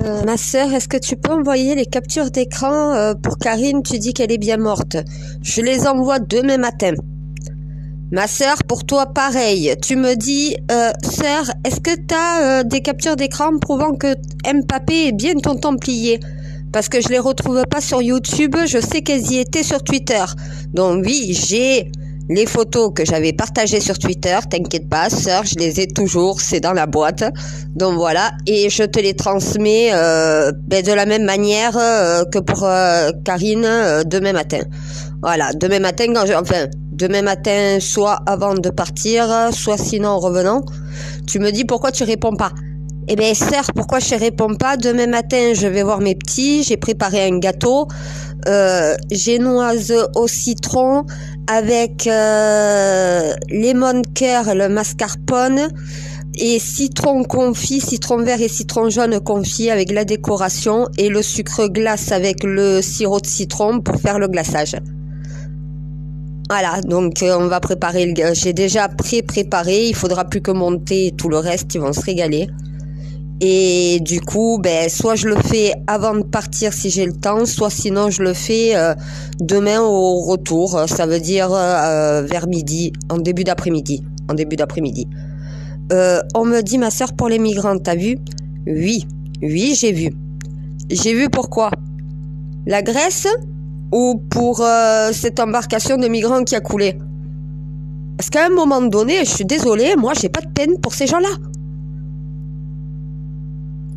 Ma sœur, est-ce que tu peux envoyer les captures d'écran pour Karine? Tu dis qu'elle est bien morte. Je les envoie demain matin. Ma sœur, pour toi, pareil. Tu me dis, sœur, est-ce que tu as des captures d'écran prouvant que Mbappé est bien ton Templier? Parce que je les retrouve pas sur YouTube. Je sais qu'elles y étaient sur Twitter. Donc oui, j'ai les photos que j'avais partagées sur Twitter. T'inquiète pas, sœur, je les ai toujours. C'est dans la boîte. Donc voilà. Et je te les transmets de la même manière que pour Karine demain matin. Voilà, demain matin, demain matin, soit avant de partir, soit sinon en revenant. Tu me dis pourquoi tu réponds pas. Eh bien, sœur, pourquoi je réponds pas? Demain matin, je vais voir mes petits. J'ai préparé un gâteau. Génoise au citron avec lemon cœur, le mascarpone et citron confit, citron vert et citron jaune confit avec la décoration et le sucre glace avec le sirop de citron pour faire le glaçage. Voilà, donc on va préparer, j'ai déjà préparé, il faudra plus que monter tout le reste, ils vont se régaler. Et du coup, soit je le fais avant de partir si j'ai le temps, soit sinon je le fais demain au retour, ça veut dire vers midi, en début d'après-midi. On me dit, ma sœur, pour les migrants, t'as vu? Oui, j'ai vu. J'ai vu pourquoi? La Grèce ou pour cette embarcation de migrants qui a coulé? Parce qu'à un moment donné, je suis désolée, moi j'ai pas de peine pour ces gens-là.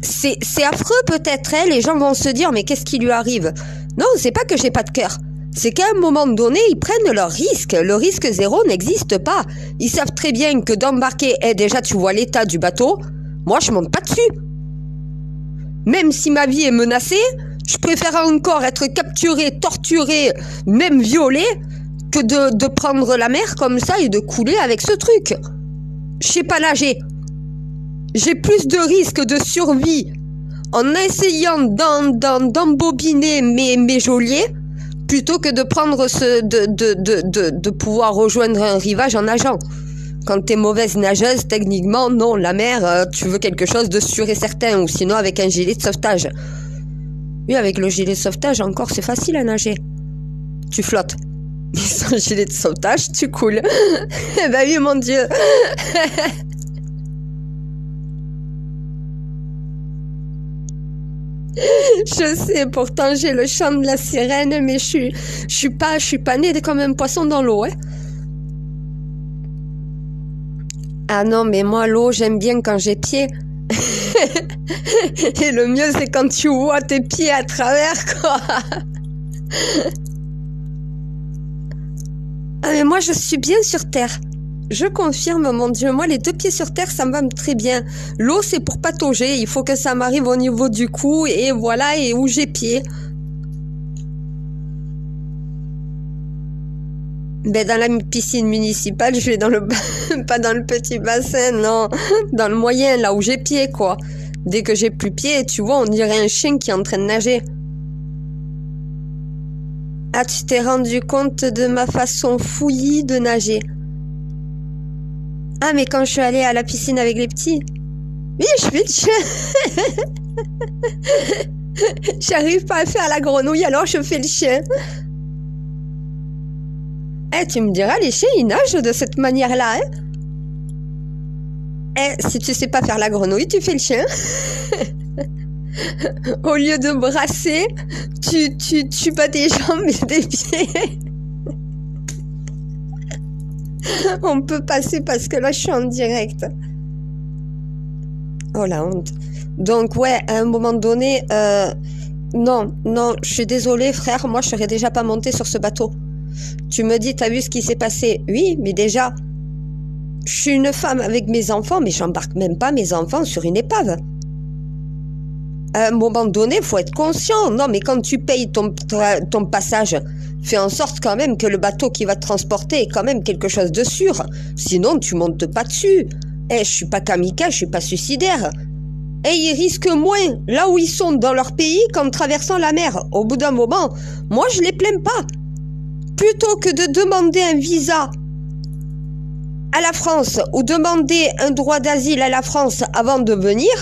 C'est affreux peut-être, hein, les gens vont se dire mais qu'est-ce qui lui arrive? Non, c'est pas que j'ai pas de cœur. C'est qu'à un moment donné, ils prennent leur risque. Le risque zéro n'existe pas. Ils savent très bien que d'embarquer, déjà tu vois l'état du bateau, moi je monte pas dessus. Même si ma vie est menacée, je préfère encore être capturé, torturé, même violé, que de prendre la mer comme ça et de couler avec ce truc. Je sais pas nager. J'ai plus de risques de survie en essayant d'embobiner mes geôliers plutôt que de prendre de pouvoir rejoindre un rivage en nageant. Quand t'es mauvaise nageuse, techniquement, non, la mer, tu veux quelque chose de sûr et certain, ou sinon avec un gilet de sauvetage. Oui, avec le gilet de sauvetage, encore, c'est facile à nager. Tu flottes. Mais sans gilet de sauvetage, tu coules. Eh ben oui, mon Dieu. Je sais, pourtant j'ai le chant de la sirène, mais je suis pas née comme un poisson dans l'eau, hein. Ah non, mais moi l'eau, j'aime bien quand j'ai pied. Et le mieux, c'est quand tu vois tes pieds à travers, quoi. Ah mais moi, je suis bien sur terre. Je confirme, mon Dieu, moi les deux pieds sur terre, ça me va très bien. L'eau, c'est pour patauger, il faut que ça m'arrive au niveau du cou, et voilà, et où j'ai pied. Dans la piscine municipale, je vais dans le... pas dans le petit bassin, non. Dans le moyen, là où j'ai pied, quoi. Dès que j'ai plus pied, tu vois, on dirait un chien qui est en train de nager. Ah, tu t'es rendu compte de ma façon fouillie de nager? Ah, mais quand je suis allée à la piscine avec les petits. Oui, je fais le chien. J'arrive pas à faire la grenouille, alors je fais le chien. Tu me diras, les chiens, ils nagent de cette manière-là, hein? Si tu sais pas faire la grenouille, tu fais le chien. Au lieu de brasser, tu bats des jambes et des pieds. On peut passer parce que là, je suis en direct. Oh la honte. Donc ouais, à un moment donné, non, je suis désolée, frère, moi, je serais déjà pas montée sur ce bateau. Tu me dis, t'as vu ce qui s'est passé? Oui, mais déjà, je suis une femme avec mes enfants, mais j'embarque même pas mes enfants sur une épave. À un moment donné, faut être conscient. Non, mais quand tu payes ton passage, fais en sorte quand même que le bateau qui va te transporter est quand même quelque chose de sûr. Sinon, tu montes pas dessus. Je suis pas kamikaze, je suis pas suicidaire. Ils risquent moins là où ils sont dans leur pays qu'en traversant la mer. Au bout d'un moment, moi, je les plains pas. Plutôt que de demander un visa à la France ou demander un droit d'asile à la France avant de venir,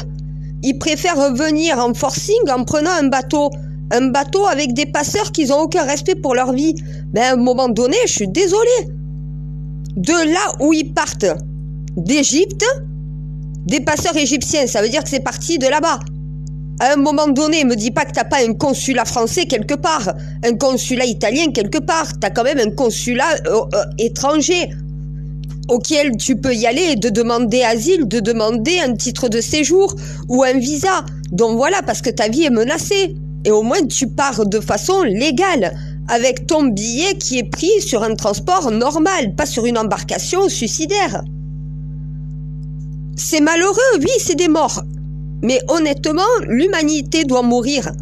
Ils préfèrent venir en forcing en prenant un bateau. Un bateau avec des passeurs qui n'ont aucun respect pour leur vie. Ben, à un moment donné, je suis désolée. De là où ils partent, d'Égypte, des passeurs égyptiens, ça veut dire que c'est parti de là-bas. À un moment donné, me dis pas que t'as pas un consulat français quelque part, un consulat italien quelque part. T'as quand même un consulat étranger auquel tu peux y aller et de demander asile, de demander un titre de séjour ou un visa. Donc voilà, parce que ta vie est menacée. Et au moins, tu pars de façon légale, avec ton billet qui est pris sur un transport normal, pas sur une embarcation suicidaire. C'est malheureux, oui, c'est des morts. Mais honnêtement, l'humanité doit mourir.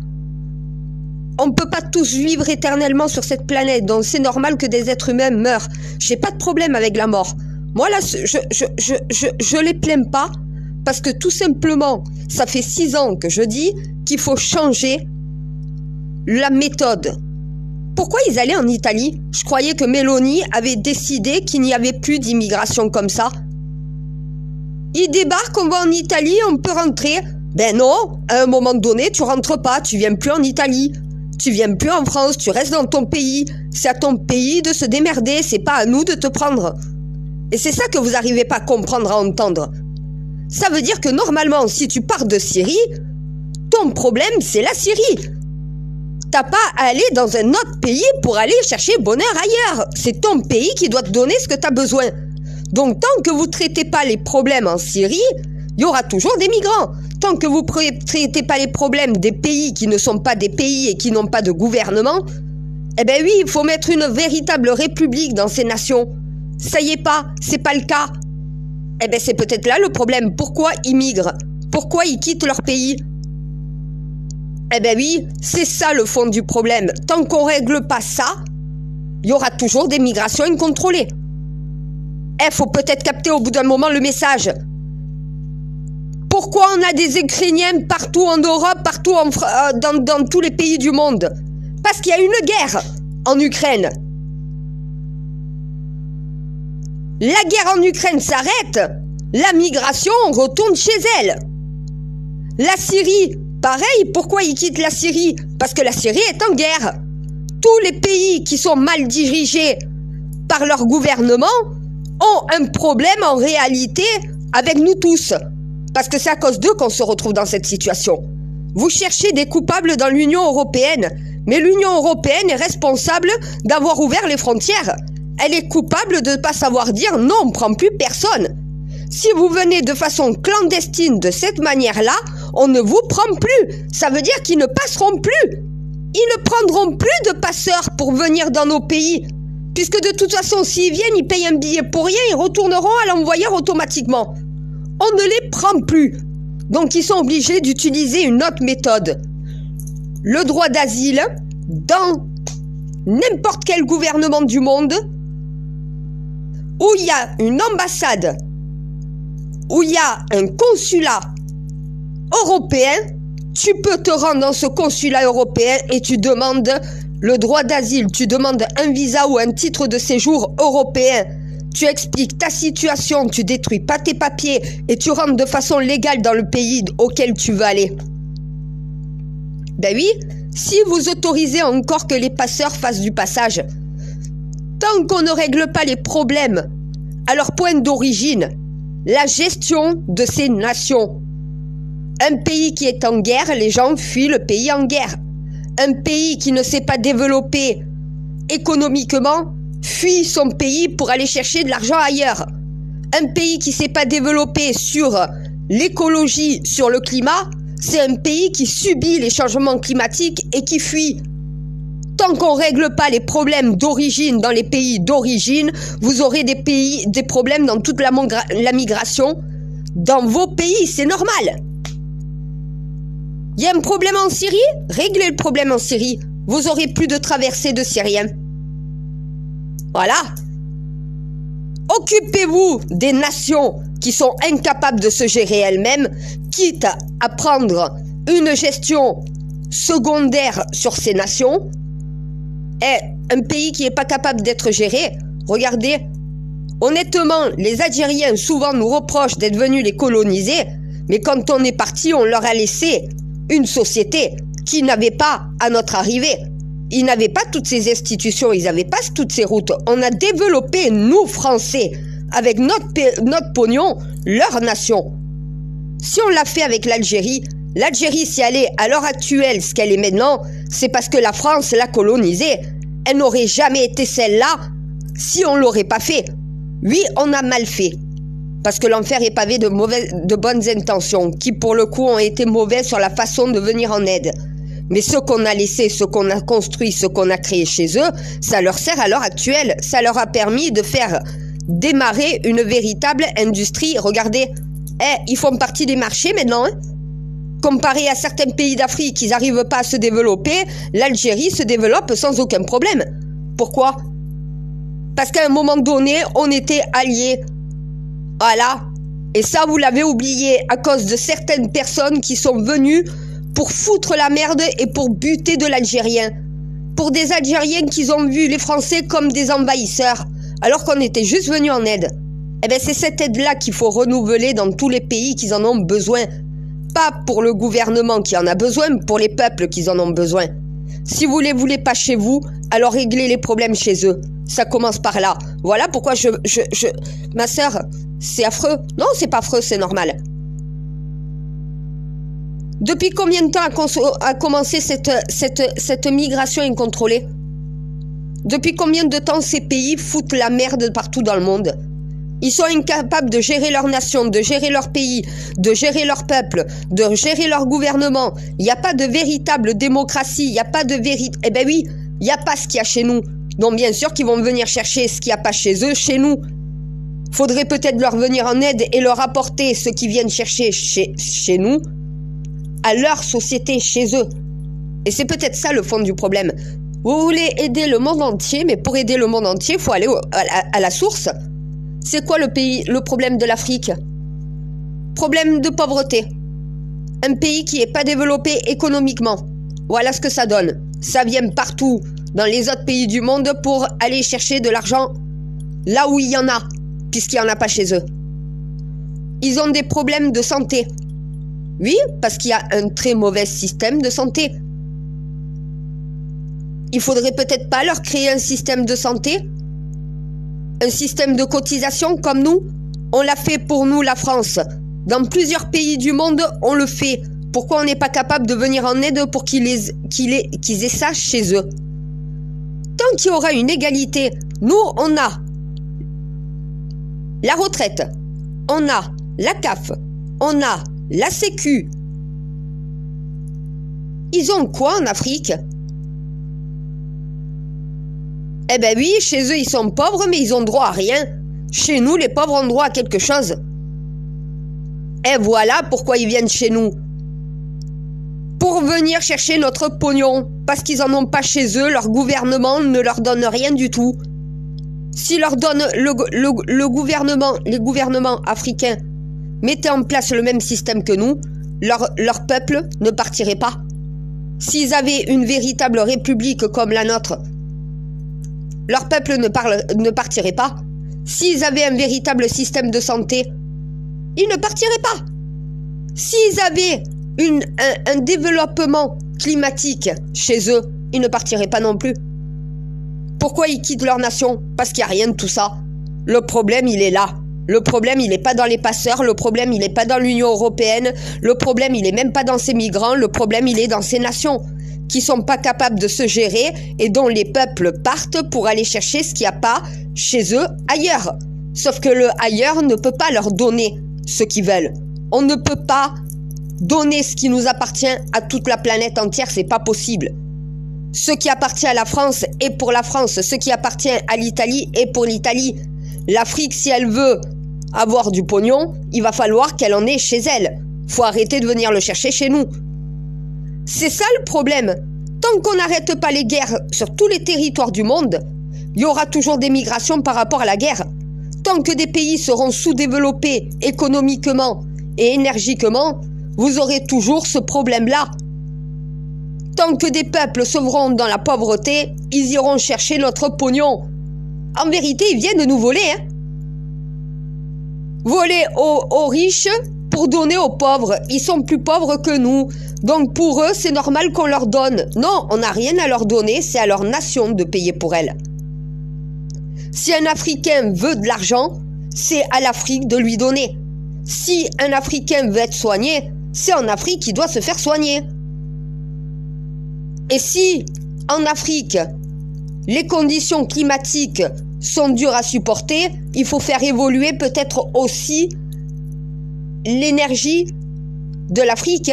On ne peut pas tous vivre éternellement sur cette planète, donc c'est normal que des êtres humains meurent. J'ai pas de problème avec la mort. Moi, là, je les plains pas, parce que tout simplement, ça fait 6 ans que je dis qu'il faut changer la méthode. Pourquoi ils allaient en Italie? Je croyais que Meloni avait décidé qu'il n'y avait plus d'immigration comme ça. Ils débarquent, on va en Italie, on peut rentrer. Ben non, à un moment donné, tu rentres pas, tu viens plus en Italie. Tu viens plus en France, tu restes dans ton pays. C'est à ton pays de se démerder, c'est pas à nous de te prendre. Et c'est ça que vous n'arrivez pas à comprendre, à entendre. Ça veut dire que normalement, si tu pars de Syrie, ton problème, c'est la Syrie. T'as pas à aller dans un autre pays pour aller chercher bonheur ailleurs. C'est ton pays qui doit te donner ce que tu as besoin. Donc tant que vous ne traitez pas les problèmes en Syrie, il y aura toujours des migrants. Tant que vous ne traitez pas les problèmes des pays qui ne sont pas des pays et qui n'ont pas de gouvernement, eh ben oui, il faut mettre une véritable république dans ces nations. Ça y est pas, c'est pas le cas. Eh ben c'est peut-être là le problème. Pourquoi ils migrent? Pourquoi ils quittent leur pays? Eh ben oui, c'est ça le fond du problème. Tant qu'on règle pas ça, il y aura toujours des migrations incontrôlées. Eh, faut peut-être capter au bout d'un moment le message. Pourquoi on a des Ukrainiens partout en Europe, partout dans tous les pays du monde? Parce qu'il y a une guerre en Ukraine. La guerre en Ukraine s'arrête, la migration retourne chez elle. La Syrie, pareil, pourquoi ils quittent la Syrie? Parce que la Syrie est en guerre. Tous les pays qui sont mal dirigés par leur gouvernement ont un problème en réalité avec nous tous. Parce que c'est à cause d'eux qu'on se retrouve dans cette situation. Vous cherchez des coupables dans l'Union européenne, mais l'Union européenne est responsable d'avoir ouvert les frontières. Elle est coupable de ne pas savoir dire non, on ne prend plus personne. Si vous venez de façon clandestine de cette manière-là, on ne vous prend plus. Ça veut dire qu'ils ne passeront plus. Ils ne prendront plus de passeurs pour venir dans nos pays. Puisque de toute façon, s'ils viennent, ils payent un billet pour rien, ils retourneront à l'envoyeur automatiquement. On ne les prend plus. Donc ils sont obligés d'utiliser une autre méthode. Le droit d'asile, dans n'importe quel gouvernement du monde, où il y a une ambassade, où il y a un consulat européen, tu peux te rendre dans ce consulat européen et tu demandes le droit d'asile, tu demandes un visa ou un titre de séjour européen. Tu expliques ta situation, tu détruis pas tes papiers et tu rentres de façon légale dans le pays auquel tu veux aller. Ben oui, si vous autorisez encore que les passeurs fassent du passage, tant qu'on ne règle pas les problèmes à leur point d'origine, la gestion de ces nations. Un pays qui est en guerre, les gens fuient le pays en guerre. Un pays qui ne s'est pas développé économiquement fuit son pays pour aller chercher de l'argent ailleurs. Un pays qui ne s'est pas développé sur l'écologie, sur le climat, c'est un pays qui subit les changements climatiques et qui fuit. Tant qu'on ne règle pas les problèmes d'origine dans les pays d'origine, vous aurez des problèmes dans toute la migration. Dans vos pays, c'est normal. Il y a un problème en Syrie? Réglez le problème en Syrie. Vous aurez plus de traversées de Syriens. Voilà. Occupez-vous des nations qui sont incapables de se gérer elles-mêmes, quitte à prendre une gestion secondaire sur ces nations. Et un pays qui n'est pas capable d'être géré, regardez, honnêtement, les Algériens souvent nous reprochent d'être venus les coloniser, Mais quand on est parti, on leur a laissé une société qui n'avait pas à notre arrivée. Ils n'avaient pas toutes ces institutions, ils n'avaient pas toutes ces routes. On a développé, nous, Français, avec notre pognon, leur nation. Si on l'a fait avec l'Algérie, l'Algérie, si elle est à l'heure actuelle ce qu'elle est maintenant, c'est parce que la France l'a colonisée. Elle n'aurait jamais été celle-là si on ne l'aurait pas fait. Oui, on a mal fait. Parce que l'enfer est pavé de bonnes intentions, qui pour le coup ont été mauvais sur la façon de venir en aide. Mais ce qu'on a laissé, ce qu'on a construit, ce qu'on a créé chez eux, ça leur sert à l'heure actuelle. Ça leur a permis de faire démarrer une véritable industrie. Regardez, ils font partie des marchés maintenant. Comparé à certains pays d'Afrique, ils n'arrivent pas à se développer. L'Algérie se développe sans aucun problème. Pourquoi? Parce qu'à un moment donné, on était alliés. Voilà. Et ça, vous l'avez oublié à cause de certaines personnes qui sont venues pour foutre la merde et pour buter de l'Algérien. Pour des Algériens qui ont vu les Français comme des envahisseurs, alors qu'on était juste venus en aide. Eh bien, c'est cette aide-là qu'il faut renouveler dans tous les pays qui en ont besoin. Pas pour le gouvernement qui en a besoin, pour les peuples qui en ont besoin. Si vous les voulez pas chez vous, alors réglez les problèmes chez eux. Ça commence par là. Voilà pourquoi ma sœur, c'est affreux. Non, c'est pas affreux, c'est normal. Depuis combien de temps a commencé cette migration incontrôlée? Depuis combien de temps ces pays foutent la merde partout dans le monde? Ils sont incapables de gérer leur nation, de gérer leur pays, de gérer leur peuple, de gérer leur gouvernement. Il n'y a pas de véritable démocratie, il n'y a pas de vérité. Eh ben oui, il n'y a pas ce qu'il y a chez nous. Donc bien sûr qu'ils vont venir chercher ce qu'il n'y a pas chez eux, chez nous. Faudrait peut-être leur venir en aide et leur apporter ce qu'ils viennent chercher chez nous, à leur société, chez eux. Et c'est peut-être ça le fond du problème. Vous voulez aider le monde entier, mais pour aider le monde entier, il faut aller à la source. C'est quoi le problème de l'Afrique? Problème de pauvreté. Un pays qui n'est pas développé économiquement. Voilà ce que ça donne. Ça vient partout, dans les autres pays du monde, pour aller chercher de l'argent là où il y en a, puisqu'il n'y en a pas chez eux. Ils ont des problèmes de santé. Oui, parce qu'il y a un très mauvais système de santé. Il faudrait peut-être pas leur créer un système de santé? Un système de cotisation comme nous? On l'a fait pour nous, la France. Dans plusieurs pays du monde, on le fait. Pourquoi on n'est pas capable de venir en aide pour qu'ils aient ça chez eux? Tant qu'il y aura une égalité, nous, on a la retraite, on a la CAF, on a la Sécu. Ils ont quoi en Afrique? Eh ben oui, chez eux, ils sont pauvres, mais ils ont droit à rien. Chez nous, les pauvres ont droit à quelque chose. Et voilà pourquoi ils viennent chez nous. Pour venir chercher notre pognon. Parce qu'ils en ont pas chez eux, leur gouvernement ne leur donne rien du tout. Si leur donne les gouvernements africains mettaient en place le même système que nous, leur peuple ne partirait pas. S'ils avaient une véritable république comme la nôtre, leur peuple ne partirait pas. S'ils avaient un véritable système de santé, ils ne partiraient pas. S'ils avaient un développement climatique chez eux, ils ne partiraient pas non plus. Pourquoi ils quittent leur nation? Parce qu'il n'y a rien de tout ça. Le problème, il est là. Le problème, il n'est pas dans les passeurs. Le problème, il n'est pas dans l'Union européenne. Le problème, il n'est même pas dans ces migrants. Le problème, il est dans ces nations qui sont pas capables de se gérer et dont les peuples partent pour aller chercher ce qu'il n'y a pas chez eux ailleurs. Sauf que le ailleurs ne peut pas leur donner ce qu'ils veulent. On ne peut pas donner ce qui nous appartient à toute la planète entière, c'est pas possible. Ce qui appartient à la France est pour la France, ce qui appartient à l'Italie est pour l'Italie. L'Afrique, si elle veut avoir du pognon, il va falloir qu'elle en ait chez elle. Faut arrêter de venir le chercher chez nous. C'est ça le problème. Tant qu'on n'arrête pas les guerres sur tous les territoires du monde, il y aura toujours des migrations par rapport à la guerre. Tant que des pays seront sous-développés économiquement et énergiquement, vous aurez toujours ce problème-là. Tant que des peuples sauveront dans la pauvreté, ils iront chercher notre pognon. En vérité, ils viennent nous voler. Voler aux riches pour donner aux pauvres. Ils sont plus pauvres que nous. Donc pour eux, c'est normal qu'on leur donne. Non, on n'a rien à leur donner, c'est à leur nation de payer pour elle. Si un Africain veut de l'argent, c'est à l'Afrique de lui donner. Si un Africain veut être soigné, c'est en Afrique qu'il doit se faire soigner. Et si, en Afrique, les conditions climatiques sont dures à supporter, il faut faire évoluer peut-être aussi l'énergie de l'Afrique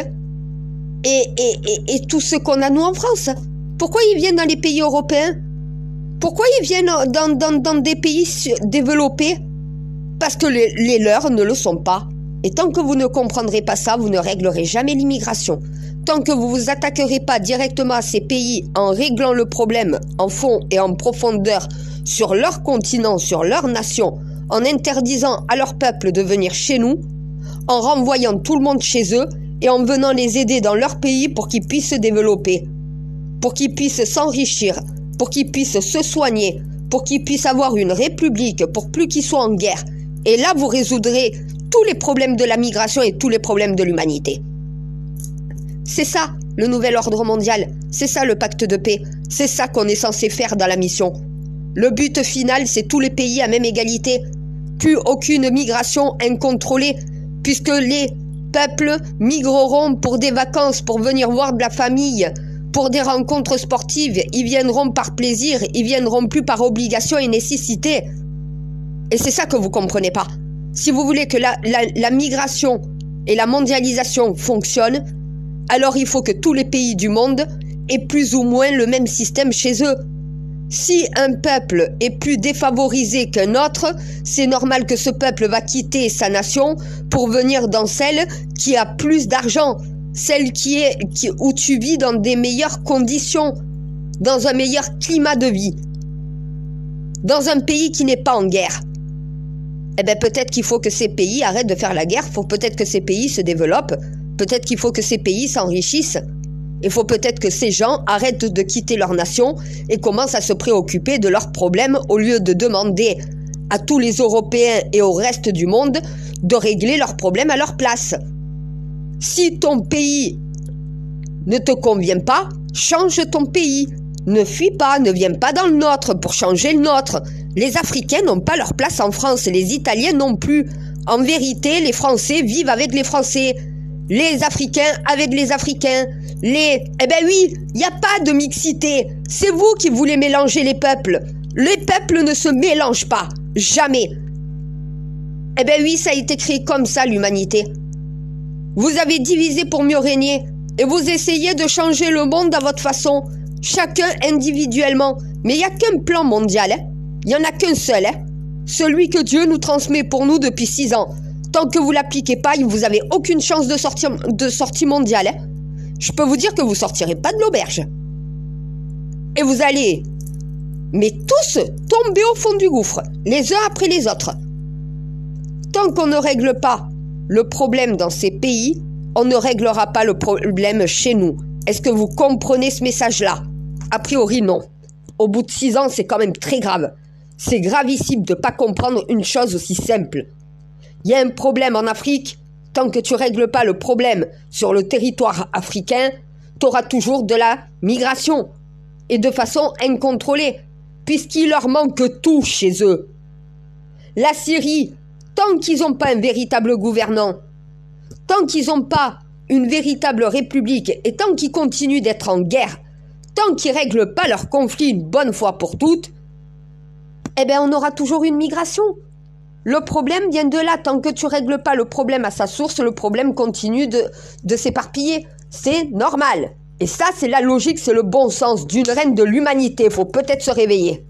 et tout ce qu'on a nous en France. Pourquoi ils viennent dans les pays européens? Pourquoi ils viennent dans des pays développés? Parce que les leurs ne le sont pas. Et tant que vous ne comprendrez pas ça, vous ne réglerez jamais l'immigration. Tant que vous vous attaquerez pas directement à ces pays en réglant le problème en fond et en profondeur sur leur continent, sur leur nation, en interdisant à leur peuple de venir chez nous, en renvoyant tout le monde chez eux et en venant les aider dans leur pays pour qu'ils puissent se développer, pour qu'ils puissent s'enrichir, pour qu'ils puissent se soigner, pour qu'ils puissent avoir une république, pour plus qu'ils soient en guerre. Et là, vous résoudrez tous les problèmes de la migration et tous les problèmes de l'humanité. C'est ça, le nouvel ordre mondial. C'est ça, le pacte de paix. C'est ça qu'on est censé faire dans la mission. Le but final, c'est tous les pays à même égalité. Plus aucune migration incontrôlée, puisque les peuples migreront pour des vacances, pour venir voir de la famille, pour des rencontres sportives. Ils viendront par plaisir, ils viendront plus par obligation et nécessité. Et c'est ça que vous comprenez pas. Si vous voulez que la migration et la mondialisation fonctionnent, alors il faut que tous les pays du monde aient plus ou moins le même système chez eux. Si un peuple est plus défavorisé qu'un autre, c'est normal que ce peuple va quitter sa nation pour venir dans celle qui a plus d'argent, celle où tu vis dans des meilleures conditions, dans un meilleur climat de vie, dans un pays qui n'est pas en guerre. Eh bien peut-être qu'il faut que ces pays arrêtent de faire la guerre, peut-être que ces pays se développent, peut-être qu'il faut que ces pays s'enrichissent. Il faut peut-être que ces gens arrêtent de quitter leur nation et commencent à se préoccuper de leurs problèmes au lieu de demander à tous les Européens et au reste du monde de régler leurs problèmes à leur place. Si ton pays ne te convient pas, change ton pays. Ne fuis pas, ne viens pas dans le nôtre pour changer le nôtre. Les Africains n'ont pas leur place en France, les Italiens non plus. En vérité, les Français vivent avec les Français. Les Africains avec les Africains. Eh ben oui, il n'y a pas de mixité. C'est vous qui voulez mélanger les peuples. Les peuples ne se mélangent pas. Jamais. Eh ben oui, ça a été créé comme ça, l'humanité. Vous avez divisé pour mieux régner. Et vous essayez de changer le monde à votre façon. Chacun individuellement. Mais il n'y a qu'un plan mondial. Hein. Il n'y en a qu'un seul. Hein. Celui que Dieu nous transmet pour nous depuis 6 ans. Tant que vous ne l'appliquez pas, vous n'avez aucune chance de sortie mondiale. Hein. Je peux vous dire que vous ne sortirez pas de l'auberge. Et vous allez, mais tous, tomber au fond du gouffre, les uns après les autres. Tant qu'on ne règle pas le problème dans ces pays, on ne réglera pas le problème chez nous. Est-ce que vous comprenez ce message-là? A priori, non. Au bout de 6 ans, c'est quand même très grave. C'est gravissime de ne pas comprendre une chose aussi simple. Il y a un problème en Afrique. Tant que tu ne règles pas le problème sur le territoire africain, tu auras toujours de la migration. Et de façon incontrôlée, puisqu'il leur manque tout chez eux. La Syrie, tant qu'ils n'ont pas un véritable gouvernant, tant qu'ils n'ont pas une véritable république, et tant qu'ils continuent d'être en guerre, tant qu'ils ne règlent pas leur conflit une bonne fois pour toutes, eh bien on aura toujours une migration. Le problème vient de là. Tant que tu ne règles pas le problème à sa source, le problème continue de s'éparpiller. C'est normal. Et ça, c'est la logique, c'est le bon sens d'une reine de l'humanité. Il faut peut-être se réveiller.